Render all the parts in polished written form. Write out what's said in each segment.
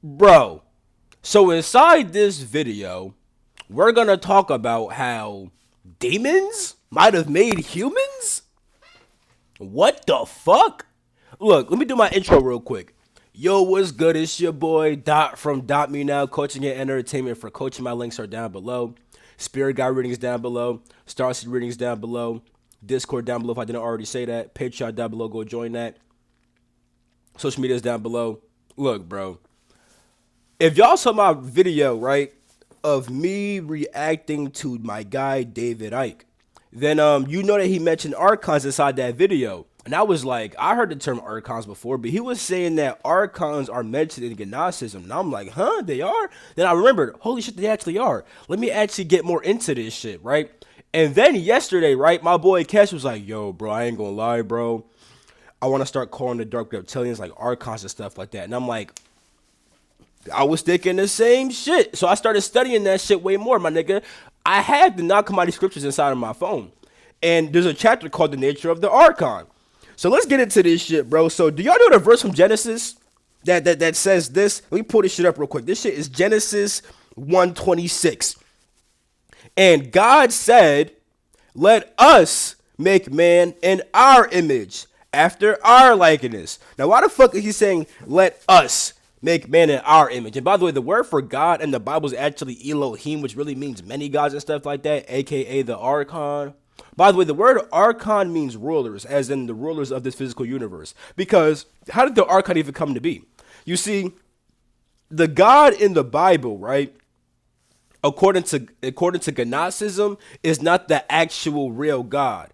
Bro, so inside this video, we're gonna talk about how demons might have made humans? What the fuck? Look, let me do my intro real quick. Yo, what's good? It's your boy Dot from Dot Me Now Coaching and Entertainment. For coaching, my links are down below. Spirit Guide readings down below. Starseed readings down below. Discord down below if I didn't already say that. Patreon down below. Go join that. Social media is down below. Look, bro. If y'all saw my video, right, of me reacting to my guy David Icke, then you know that he mentioned archons inside that video. And I was like, I heard the term archons before, but he was saying that archons are mentioned in Gnosticism. And I'm like, huh, they are? Then I remembered, holy shit, they actually are. Let me actually get more into this shit, right? And then yesterday, right, my boy Cash was like, yo, bro, I ain't gonna lie, bro. I want to start calling the dark reptilians like archons and stuff like that. And I'm like, I was thinking the same shit. So I started studying that shit way more, my nigga. I had the non-commodity scriptures inside of my phone. And there's a chapter called The Nature of the Archon. So let's get into this shit, bro. So do y'all know the verse from Genesis that says this? Let me pull this shit up real quick. This shit is Genesis 1:26. And God said, let us make man in our image, after our likeness. Now, why the fuck is he saying, let us make man in our image? And by the way, the word for God in the Bible is actually Elohim, which really means many gods and stuff like that, aka the Archon. By the way, the word Archon means rulers, as in the rulers of this physical universe. Because how did the Archon even come to be? You see, the God in the Bible, right, according to Gnosticism, is not the actual real God.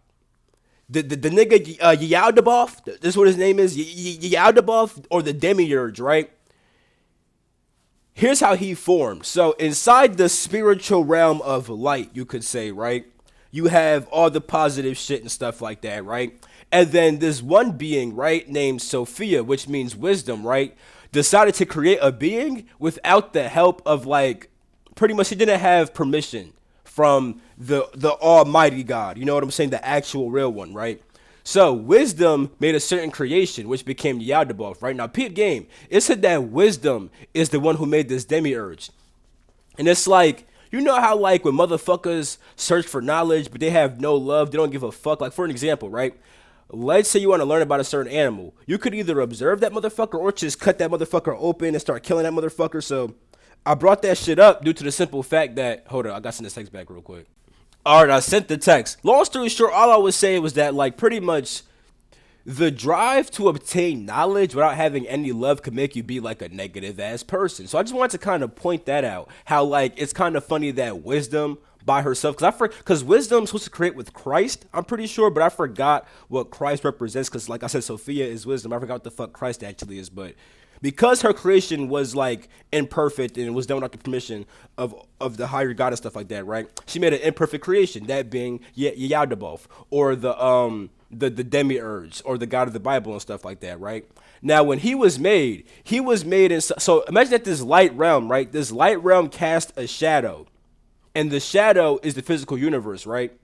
The nigga Yaldabaoth, this is what his name is, Yaldabaoth, or the Demiurge, right? Here's how he formed. So inside the spiritual realm of light, you could say, right? You have all the positive shit and stuff like that, right? And then this one being, right, named Sophia, which means wisdom, right, decided to create a being without the help of, like, pretty much he didn't have permission from the almighty God. You know what I'm saying? The actual real one, right? So wisdom made a certain creation, which became Yaldabaoth, right? Now, peep game. It said that wisdom is the one who made this demiurge. And it's like, you know how, like, when motherfuckers search for knowledge, but they have no love, they don't give a fuck. Like, for an example, right? Let's say you want to learn about a certain animal. You could either observe that motherfucker or just cut that motherfucker open and start killing that motherfucker. So I brought that shit up due to the simple fact that, hold on, I got to send this text back real quick. All right, I sent the text. Long story short, all I was saying was that, like, pretty much the drive to obtain knowledge without having any love could make you be like a negative ass person. So I just wanted to kind of point that out. How, like, it's kind of funny that wisdom by herself, because wisdom's supposed to create with Christ, I'm pretty sure, but I forgot what Christ represents. Because, like I said, Sophia is wisdom. I forgot what the fuck Christ actually is, but because her creation was, like, imperfect and it was done without the permission of the higher God and stuff like that, right? She made an imperfect creation, that being Yaldabaoth, or the demiurge, or the God of the Bible and stuff like that, right? Now, when he was made in, so imagine that this light realm, right? This light realm cast a shadow, and the shadow is the physical universe, right?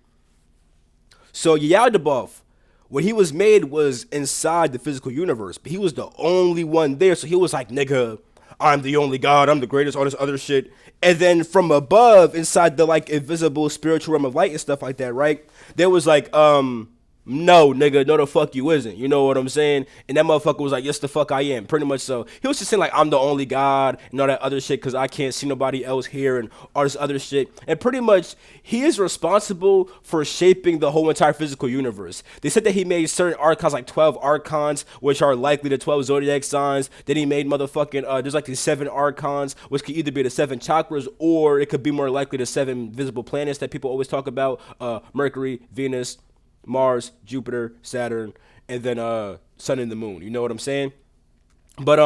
So Yaldabaoth, when he was made, was inside the physical universe, but he was the only one there. So he was like, nigga, I'm the only God, I'm the greatest, all this other shit. And then from above, inside the, like, invisible spiritual realm of light and stuff like that, right? There was like, no, nigga, no the fuck you isn't. You know what I'm saying? And that motherfucker was like, yes, the fuck I am. Pretty much so. He was just saying, like, I'm the only God and all that other shit because I can't see nobody else here and all this other shit. And pretty much, he is responsible for shaping the whole entire physical universe. They said that he made certain archons, like 12 archons, which are likely the 12 zodiac signs. Then he made motherfucking, there's like these 7 archons, which could either be the 7 chakras, or it could be more likely the 7 visible planets that people always talk about. Mercury, Venus, Mars, Jupiter, Saturn, and then Sun and the Moon. You know what I'm saying? But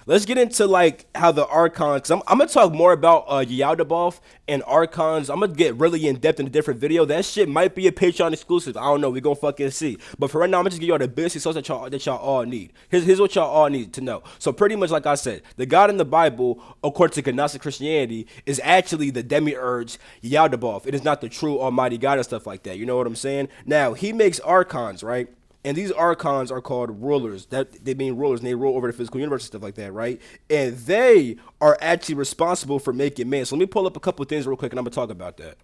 let's get into, like, how the archons, cause I'm gonna talk more about Yaldabaoth and archons. I'm gonna get really in depth in a different video. That shit might be a Patreon exclusive. I don't know. We gonna fucking see. But for right now, I'm gonna just give y'all the basic stuff that y'all all need. Here's what y'all all need to know. So pretty much, like I said, the God in the Bible, according to Gnostic Christianity, is actually the demiurge Yaldabaoth. It is not the true Almighty God and stuff like that. You know what I'm saying? Now, he makes archons, right? And these archons are called rulers. That they mean rulers, and they rule over the physical universe and stuff like that, right? And they are actually responsible for making man. So let me pull up a couple of things real quick, and I'm gonna talk about that.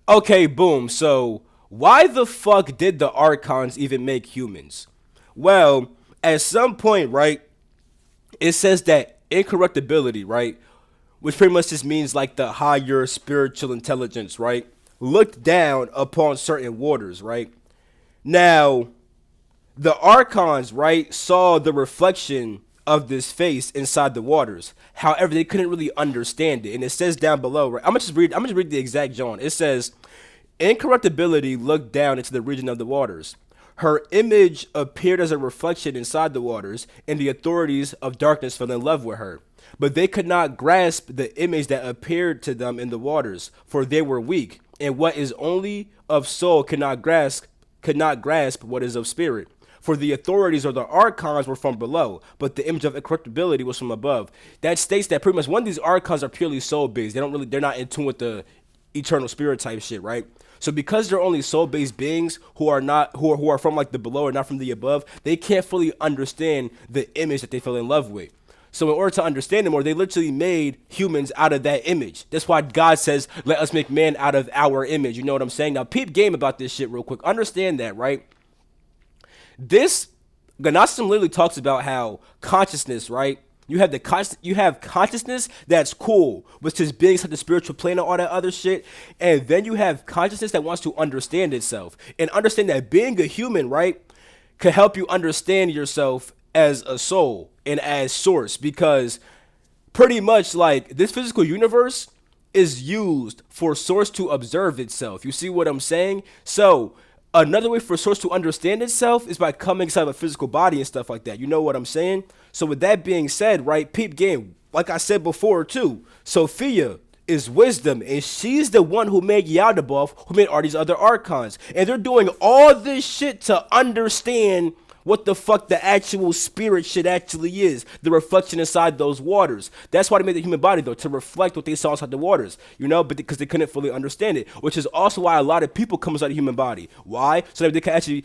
Okay, boom. So why the fuck did the archons even make humans? Well, at some point, right, it says that incorruptibility, right, which pretty much just means like the higher spiritual intelligence, right, looked down upon certain waters, right? Now, the archons, right, saw the reflection of this face inside the waters. However, they couldn't really understand it. And it says down below, right? I'm gonna just read the exact John. It says, incorruptibility looked down into the region of the waters. Her image appeared as a reflection inside the waters, and the authorities of darkness fell in love with her. But they could not grasp the image that appeared to them in the waters, for they were weak, and what is only of soul could not grasp what is of spirit. For the authorities or the archons were from below, but the image of incorruptibility was from above. That states that pretty much one of these archons are purely soul based. They're not in tune with the eternal spirit type shit, right? So because they're only soul based beings who are not who are from like the below or not from the above, they can't fully understand the image that they fell in love with. So in order to understand them more, they literally made humans out of that image. That's why God says, let us make man out of our image. You know what I'm saying? Now, peep game about this shit real quick. Understand that, right? This Gnosticism literally talks about how consciousness, right? You have consciousness that's cool, which is being such a spiritual plane and all that other shit. And then you have consciousness that wants to understand itself. And understand that being a human, right, can help you understand yourself as a soul and as source. Because pretty much like this physical universe is used for source to observe itself. You see what I'm saying? So another way for source to understand itself is by coming inside of a physical body and stuff like that. You know what I'm saying? So with that being said, right, peep game, like I said before too, Sophia is wisdom, and she's the one who made Yaldabaoth, who made all these other archons. And they're doing all this shit to understand what the fuck the actual spirit shit actually is, the reflection inside those waters. That's why they made the human body, though, to reflect what they saw inside the waters, you know, but because they couldn't fully understand it, which is also why a lot of people come inside the human body. Why? So that they can actually,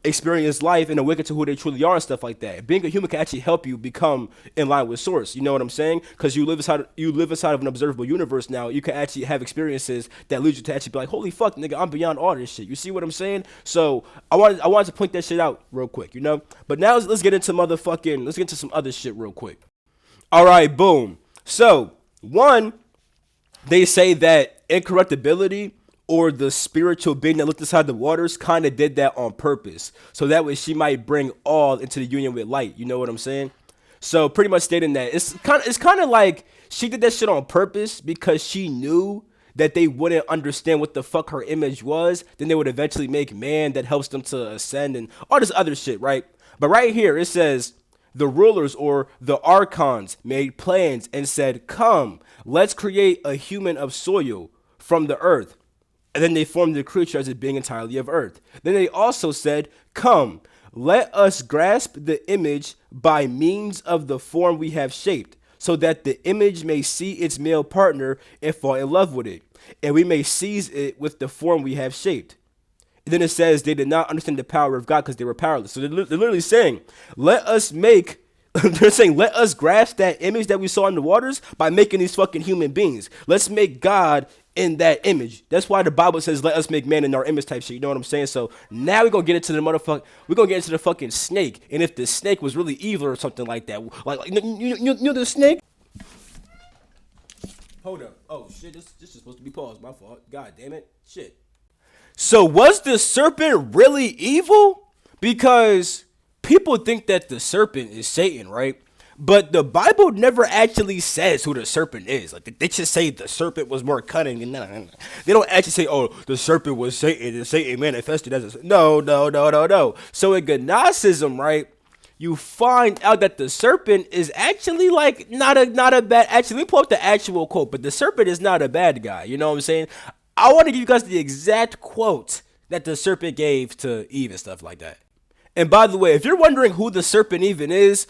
experience life and awaken to who they truly are and stuff like that. Being a human can actually help you become in line with source. You know what I'm saying? Because you live inside of an observable universe now. You can actually have experiences that lead you to actually be like, holy fuck, nigga, I'm beyond all this shit. You see what I'm saying? So I wanted to point that shit out real quick, you know. But now let's get into some other shit real quick. All right, boom. So one, they say that incorruptibility or the spiritual being that looked inside the waters kind of did that on purpose. So that way she might bring all into the union with light. You know what I'm saying? So pretty much stating that it's kind of like she did that shit on purpose because she knew that they wouldn't understand what the fuck her image was. Then they would eventually make man that helps them to ascend and all this other shit, right? But right here it says the rulers or the archons made plans and said, come, let's create a human of soil from the earth. And then they formed the creature as a being entirely of earth. Then they also said, come, let us grasp the image by means of the form we have shaped, so that the image may see its male partner and fall in love with it, and we may seize it with the form we have shaped. And then it says they did not understand the power of God because they were powerless. So they're literally saying, let us make they're saying, let us grasp that image that we saw in the waters by making these fucking human beings. Let's make God in that image. That's why the Bible says, let us make man in our image type shit. You know what I'm saying? So now we're going to get into the fucking snake. And if the snake was really evil or something like that, like you know the snake? Hold up. Oh, shit. This is supposed to be paused. My fault. God damn it. Shit. So was the serpent really evil? Because people think that the serpent is Satan, right? But the Bible never actually says who the serpent is. Like they just say the serpent was more cunning, and they don't actually say, "Oh, the serpent was Satan, and Satan manifested as a." No. So in Gnosticism, right, you find out that the serpent is actually like not a bad. Actually, let me pull up the actual quote. But the serpent is not a bad guy. You know what I'm saying? I want to give you guys the exact quote that the serpent gave to Eve and stuff like that. And by the way, if you're wondering who the serpent even is,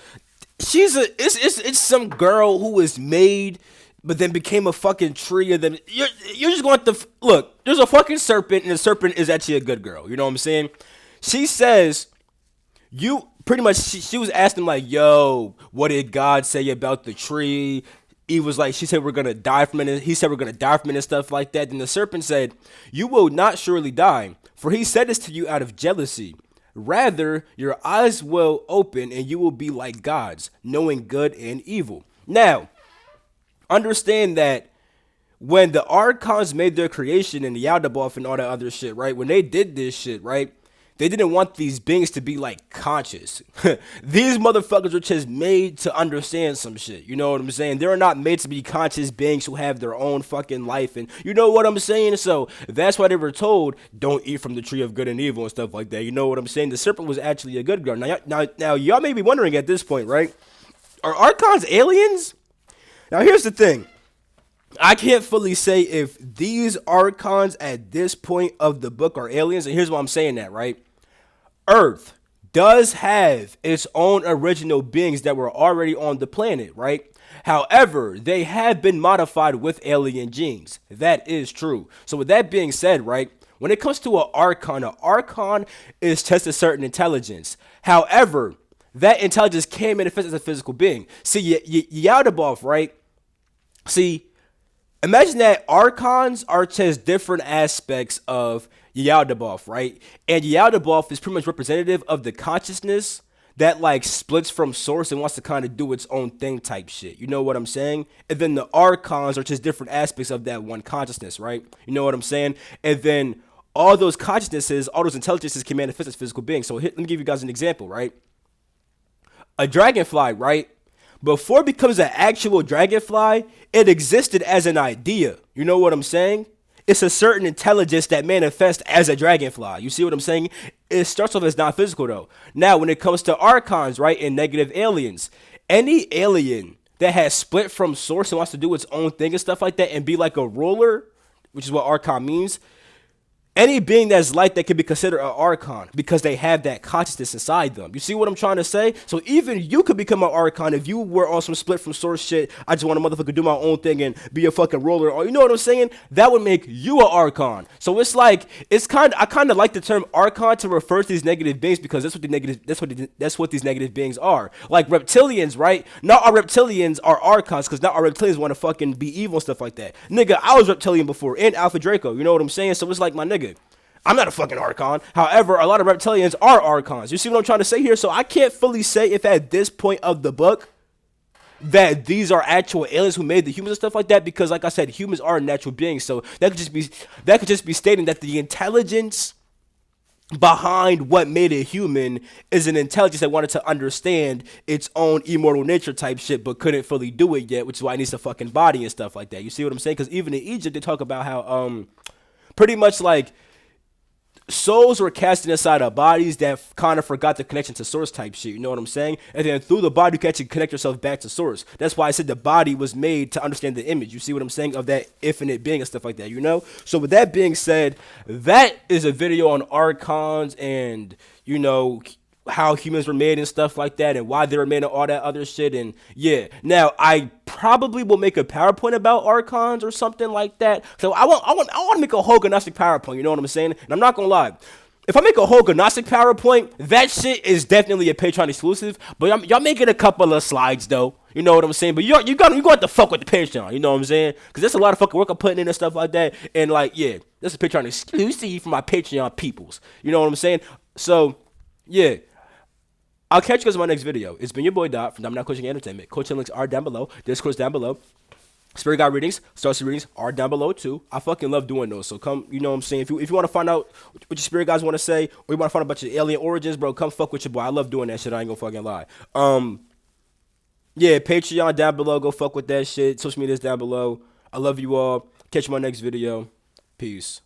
it's some girl who was made, but then became a fucking tree, and then you're just going to look. There's a fucking serpent, and the serpent is actually a good girl. You know what I'm saying? She says, you pretty much, she was asking like, yo, what did God say about the tree? He was like, she said we're gonna die from it. He said we're gonna die from it and stuff like that. Then the serpent said, you will not surely die, for he said this to you out of jealousy. Rather, your eyes will open and you will be like gods, knowing good and evil. Now, understand that when the Archons made their creation and the Yaldabaoth and all that other shit, right? When they did this shit, right? They didn't want these beings to be like conscious. These motherfuckers were just made to understand some shit. You know what I'm saying? They're not made to be conscious beings who have their own fucking life. And you know what I'm saying? So that's why they were told, don't eat from the tree of good and evil and stuff like that. You know what I'm saying? The serpent was actually a good girl. Now y'all may be wondering at this point, right? Are Archons aliens? Now here's the thing. I can't fully say if these Archons at this point of the book are aliens. And here's why I'm saying that, right? Earth does have its own original beings that were already on the planet, right? However, they have been modified with alien genes. That is true. So with that being said, right, when it comes to an Archon is just a certain intelligence. However, that intelligence can manifest as a physical being. See, Yaldabaoth, right? See, imagine that Archons are just different aspects of Yaldabaoth, right? And Yaldabaoth is pretty much representative of the consciousness that like splits from source and wants to kind of do its own thing type shit. You know what I'm saying? And then the Archons are just different aspects of that one consciousness, right? You know what I'm saying? And then all those consciousnesses, all those intelligences can manifest as physical beings. So let me give you guys an example, right? A dragonfly, right? Before it becomes an actual dragonfly, it existed as an idea. You know what I'm saying? It's a certain intelligence that manifests as a dragonfly. You see what I'm saying? It starts off as non-physical though. Now, when it comes to Archons, right, and negative aliens, any alien that has split from source and wants to do its own thing and stuff like that and be like a ruler, which is what Archon means, any being that's like that can be considered an Archon because they have that consciousness inside them. You see what I'm trying to say? So even you could become an Archon if you were on some split from source shit. I just want a motherfucker do my own thing and be a fucking roller. Or you know what I'm saying? That would make you an Archon. So it's like I kind of like the term Archon to refer to these negative beings because that's what these negative beings are. Like reptilians, right? Not all reptilians are Archons because not all reptilians want to fucking be evil and stuff like that. Nigga, I was reptilian before and Alpha Draco. You know what I'm saying? So it's like my nigga. I'm not a fucking Archon. However, a lot of reptilians are Archons. You see what I'm trying to say here? So I can't fully say if at this point of the book that these are actual aliens who made the humans and stuff like that because, like I said, humans are natural beings. So that could just be stating that the intelligence behind what made it human is an intelligence that wanted to understand its own immortal nature type shit but couldn't fully do it yet, which is why it needs a fucking body and stuff like that. You see what I'm saying? Because even in Egypt, they talk about how pretty much like souls were casted inside of bodies that kind of forgot the connection to source type shit. You know what I'm saying? And then through the body, you can actually connect yourself back to source. That's why I said the body was made to understand the image. You see what I'm saying? Of that infinite being and stuff like that, you know? So with that being said, that is a video on Archons and, you know, how humans were made and stuff like that and why they were made and all that other shit. And yeah, now I probably will make a PowerPoint about Archons or something like that. So I want to make a whole Gnostic PowerPoint. You know what I'm saying? And I'm not gonna lie. If I make a whole Gnostic PowerPoint, that shit is definitely a Patreon exclusive. But y'all making a couple of slides though. You know what I'm saying? But you got to fuck with the Patreon. You know what I'm saying? Because there's a lot of fucking work I'm putting in and stuff like that. And like, yeah, this is a Patreon exclusive for my Patreon peoples. You know what I'm saying? So yeah. I'll catch you guys in my next video. It's been your boy Dot from Dominant Coaching Entertainment. Coaching links are down below. Discord's down below. Spirit guide readings, Starseed readings are down below too. I fucking love doing those. So come, you know what I'm saying? If you want to find out what your spirit guides want to say, or you want to find out about your alien origins, bro, come fuck with your boy. I love doing that shit. I ain't gonna fucking lie. Yeah, Patreon down below. Go fuck with that shit. Social media's down below. I love you all. Catch you in my next video. Peace.